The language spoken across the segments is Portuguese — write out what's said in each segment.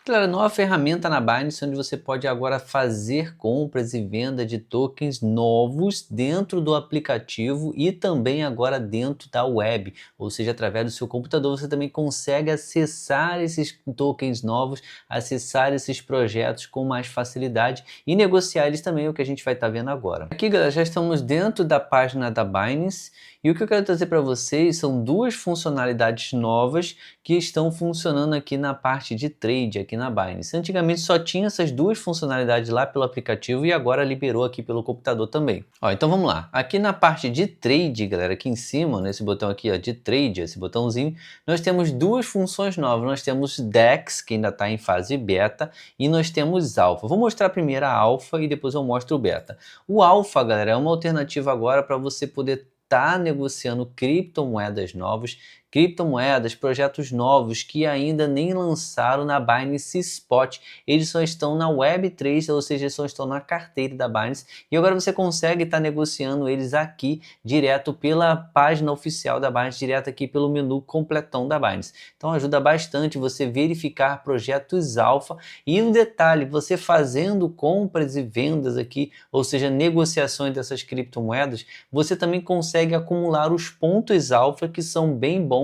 Galera, nova ferramenta na Binance onde você pode agora fazer compras e venda de tokens novos dentro do aplicativo e também agora dentro da web, ou seja, através do seu computador você também consegue acessar esses tokens novos, acessar esses projetos com mais facilidade e negociar eles também, é o que a gente vai estar vendo agora. Aqui, galera, já estamos dentro da página da Binance e o que eu quero trazer para vocês são duas funcionalidades novas que estão funcionando aqui na parte de trade, aqui na Binance. Antigamente só tinha essas duas funcionalidades lá pelo aplicativo e agora liberou aqui pelo computador também. Ó, então vamos lá. Aqui na parte de trade, galera, aqui em cima, nesse botão aqui ó, de trade, esse botãozinho, nós temos duas funções novas. Nós temos DEX, que ainda está em fase beta, e nós temos Alpha. Vou mostrar primeiro a Alpha e depois eu mostro o beta. O Alpha, galera, é uma alternativa agora para você poder estar negociando criptomoedas novas, projetos novos que ainda nem lançaram na Binance Spot. Eles só estão na Web3, ou seja, só estão na carteira da Binance. E agora você consegue estar negociando eles aqui, direto pela página oficial da Binance, direto aqui pelo menu completão da Binance. Então ajuda bastante você verificar projetos alfa. E um detalhe, você fazendo compras e vendas aqui, ou seja, negociações dessas criptomoedas, você também consegue acumular os pontos alfa que são bem bons,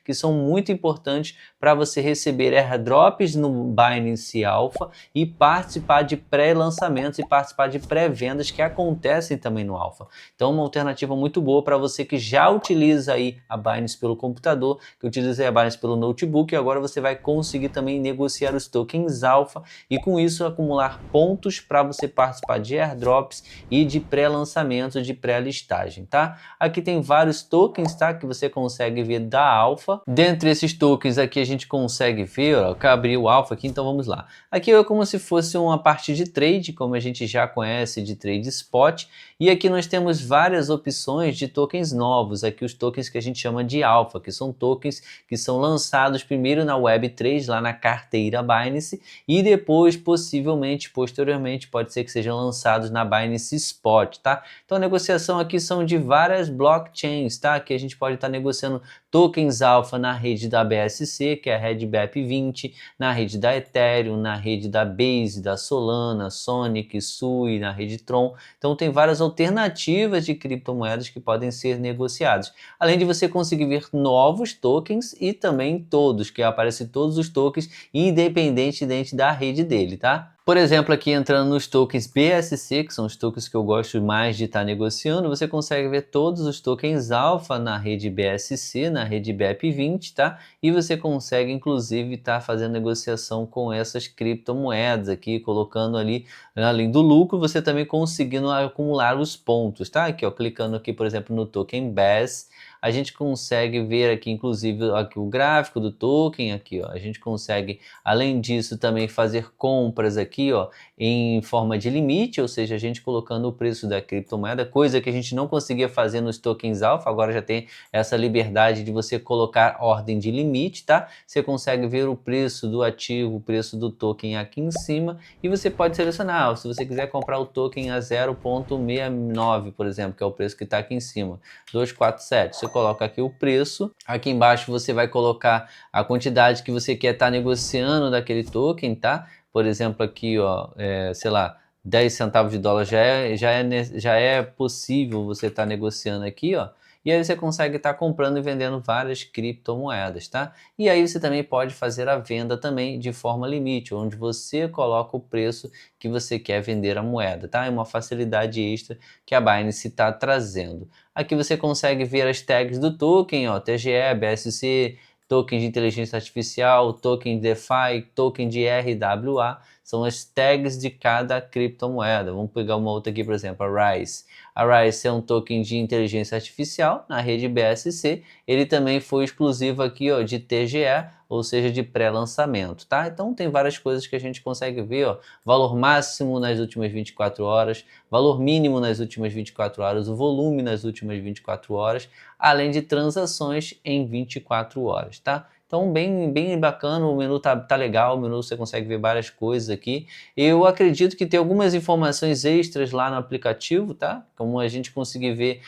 que são muito importantes para você receber airdrops no Binance Alpha e participar de pré-lançamentos e participar de pré-vendas que acontecem também no Alpha. Então uma alternativa muito boa para você que já utiliza aí a Binance pelo computador, que utiliza a Binance pelo notebook, e agora você vai conseguir também negociar os tokens Alpha e com isso acumular pontos para você participar de airdrops e de pré-lançamentos, de pré-listagem, tá? Aqui tem vários tokens, tá? Que você consegue ver da Alpha. Dentre esses tokens aqui a gente consegue ver, ó, eu abri o Alpha aqui, então vamos lá. Aqui é como se fosse uma parte de trade, como a gente já conhece de trade spot, e aqui nós temos várias opções de tokens novos, aqui os tokens que a gente chama de Alpha, que são tokens que são lançados primeiro na Web3, lá na carteira Binance, e depois, possivelmente, posteriormente, pode ser que sejam lançados na Binance Spot, tá? Então a negociação aqui são de várias blockchains, tá? Que a gente pode estar negociando tokens alfa na rede da BSC, que é a rede BEP20, na rede da Ethereum, na rede da Base, da Solana, Sonic, Sui, na rede Tron. Então tem várias alternativas de criptomoedas que podem ser negociadas. Além de você conseguir ver novos tokens e também todos, que aparecem todos os tokens, independente da rede dele, tá? Por exemplo, aqui entrando nos tokens BSC, que são os tokens que eu gosto mais de estar negociando, você consegue ver todos os tokens alfa na rede BSC, na rede BEP20, tá? E você consegue, inclusive, estar fazendo negociação com essas criptomoedas aqui, colocando ali, além do lucro, você também conseguindo acumular os pontos, tá? Aqui, ó, clicando aqui, por exemplo, no token BES, a gente consegue ver aqui, inclusive, aqui o gráfico do token, aqui, ó, a gente consegue, além disso, também fazer compras aqui, ó, em forma de limite, ou seja, a gente colocando o preço da criptomoeda, coisa que a gente não conseguia fazer nos tokens alfa, agora já tem essa liberdade de você colocar ordem de limite, tá? Você consegue ver o preço do ativo, o preço do token aqui em cima, e você pode selecionar, ó, se você quiser comprar o token a 0,69, por exemplo, que é o preço que está aqui em cima, 247, você coloca aqui o preço, aqui embaixo você vai colocar a quantidade que você quer estar negociando daquele token, tá? Por exemplo, aqui, ó, sei lá, 10 centavos de dólar já é possível você estar negociando aqui, ó. E aí você consegue estar comprando e vendendo várias criptomoedas, tá? E aí você também pode fazer a venda também de forma limite, onde você coloca o preço que você quer vender a moeda, tá? É uma facilidade extra que a Binance está trazendo. Aqui você consegue ver as tags do token, ó, TGE, BSC, token de inteligência artificial, token de DeFi, token de RWA, são as tags de cada criptomoeda. Vamos pegar uma outra aqui, por exemplo, a Rise. A Rise é um token de inteligência artificial na rede BSC, ele também foi exclusivo aqui, ó, de TGE, ou seja, de pré-lançamento, tá? Então tem várias coisas que a gente consegue ver, ó, valor máximo nas últimas 24 horas, valor mínimo nas últimas 24 horas, o volume nas últimas 24 horas, além de transações em 24 horas, tá? Então bem bacana, o menu tá legal, o menu você consegue ver várias coisas aqui. Eu acredito que tem algumas informações extras lá no aplicativo, tá? Como a gente conseguir ver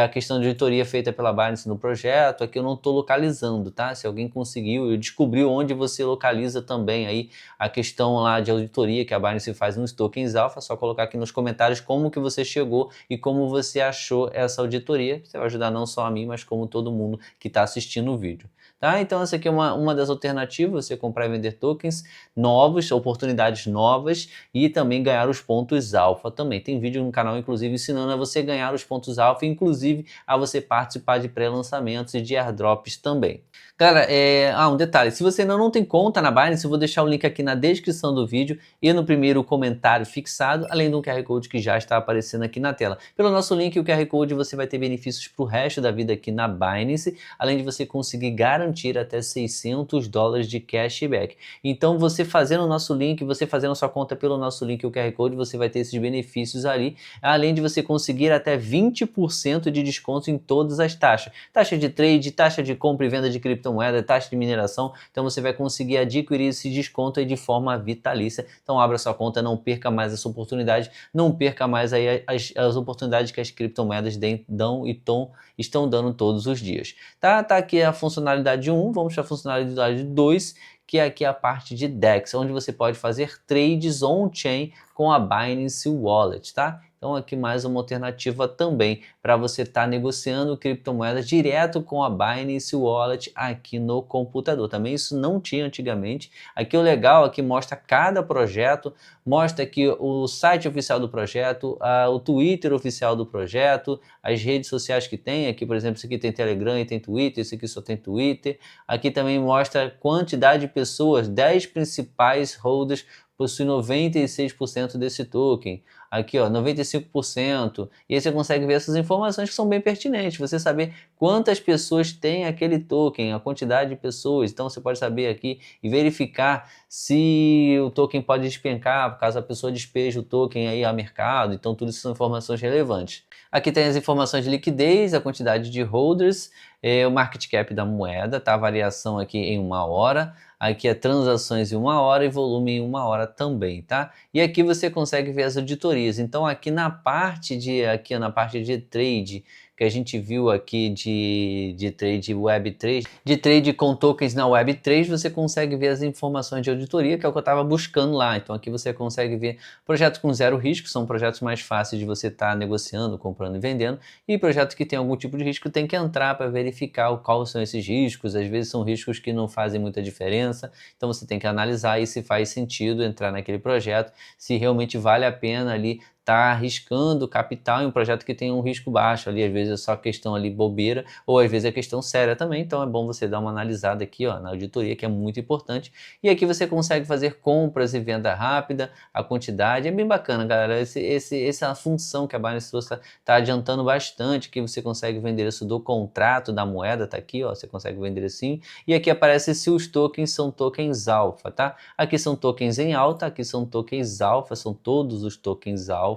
a questão de auditoria feita pela Binance no projeto, aqui eu não estou localizando, tá? Se alguém conseguiu, eu descobri onde você localiza também aí a questão lá de auditoria que a Binance faz nos tokens alpha, só colocar aqui nos comentários como que você chegou e como você achou essa auditoria, você vai ajudar não só a mim, mas como todo mundo que está assistindo o vídeo. Tá? Então essa aqui é uma das alternativas, você comprar e vender tokens novos, oportunidades novas e também ganhar os pontos alfa também. Tem vídeo no canal, inclusive, ensinando a você ganhar os pontos alfa, inclusive a você participar de pré-lançamentos e de airdrops também. Galera, um detalhe, se você ainda não tem conta na Binance, eu vou deixar o link aqui na descrição do vídeo e no primeiro comentário fixado, além do QR Code que já está aparecendo aqui na tela. Pelo nosso link, o QR Code, você vai ter benefícios para o resto da vida aqui na Binance, além de você conseguir garantir até $600 de cashback. Então, você fazendo o nosso link, você fazendo a sua conta pelo nosso link, o QR Code, você vai ter esses benefícios ali, além de você conseguir até 20% de desconto em todas as taxas. Taxa de trade, taxa de compra e venda de criptomoeda, taxa de mineração, então você vai conseguir adquirir esse desconto aí de forma vitalícia. Então abra sua conta, não perca mais essa oportunidade, não perca mais aí as oportunidades que as criptomoedas dão e estão dando todos os dias. Tá aqui a funcionalidade 1, vamos para a funcionalidade 2, que é aqui a parte de DEX, onde você pode fazer trades on-chain com a Binance Wallet, tá? Então aqui mais uma alternativa também para você estar negociando criptomoedas direto com a Binance Wallet aqui no computador. Também isso não tinha antigamente. Aqui o legal aqui mostra cada projeto, mostra aqui o site oficial do projeto, o Twitter oficial do projeto, as redes sociais que tem. Aqui, por exemplo, isso aqui tem Telegram e tem Twitter, esse aqui só tem Twitter. Aqui também mostra a quantidade de pessoas, 10 principais holders possui 96% desse token. Aqui, ó, 95%. E aí você consegue ver essas informações que são bem pertinentes. Você saber quantas pessoas tem aquele token, a quantidade de pessoas. Então você pode saber aqui e verificar se o token pode despencar, caso a pessoa despeje o token aí a mercado. Então tudo isso são informações relevantes. Aqui tem as informações de liquidez, a quantidade de holders, o market cap da moeda, tá? A variação aqui em 1 hora. Aqui é transações em 1 hora e volume em 1 hora também, tá? E aqui você consegue ver as auditorias. Então aqui na parte de trade, que a gente viu aqui de trade Web3, de trade com tokens na Web3, você consegue ver as informações de auditoria, que é o que eu estava buscando lá. Então aqui você consegue ver projetos com zero risco, são projetos mais fáceis de você estar negociando, comprando e vendendo, e projetos que tem algum tipo de risco tem que entrar para verificar quais são esses riscos. Às vezes são riscos que não fazem muita diferença, então você tem que analisar aí se faz sentido entrar naquele projeto, se realmente vale a pena ali tá arriscando capital em um projeto que tem um risco baixo ali, às vezes é só questão ali bobeira, ou às vezes é questão séria também, então é bom você dar uma analisada aqui, ó, na auditoria, que é muito importante. E aqui você consegue fazer compras e venda rápida, a quantidade, é bem bacana, galera, essa função que a Binance está adiantando bastante, que você consegue ver o endereço do contrato da moeda, tá aqui, ó, você consegue ver o enderecinho, e aqui aparece se os tokens são tokens alfa, tá? Aqui são tokens em alta, aqui são tokens alfa, são todos os tokens alfa,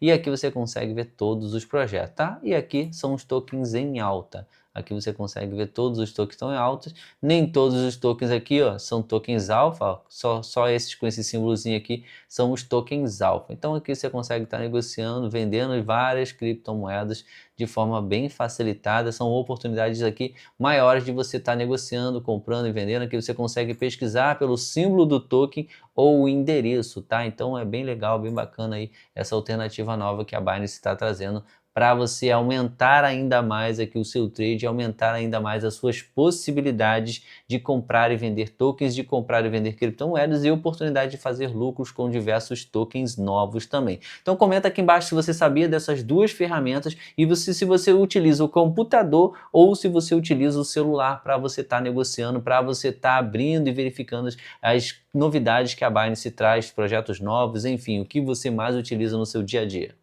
e aqui você consegue ver todos os projetos, tá? E aqui são os tokens em alta. Aqui você consegue ver todos os tokens estão em alta. Nem todos os tokens aqui, ó, são tokens alfa, só esses com esse símbolozinho aqui são os tokens alfa. Então aqui você consegue estar negociando, vendendo várias criptomoedas de forma bem facilitada. São oportunidades aqui maiores de você estar negociando, comprando e vendendo. Aqui você consegue pesquisar pelo símbolo do token ou o endereço, tá? Então é bem legal, bem bacana aí essa alternativa nova que a Binance está trazendo para você aumentar ainda mais aqui o seu trade, aumentar ainda mais as suas possibilidades de comprar e vender tokens, de comprar e vender criptomoedas e oportunidade de fazer lucros com diversos tokens novos também. Então comenta aqui embaixo se você sabia dessas duas ferramentas e se você utiliza o computador ou se você utiliza o celular para você estar negociando, para você estar abrindo e verificando as novidades que a Binance traz, projetos novos, enfim, o que você mais utiliza no seu dia a dia.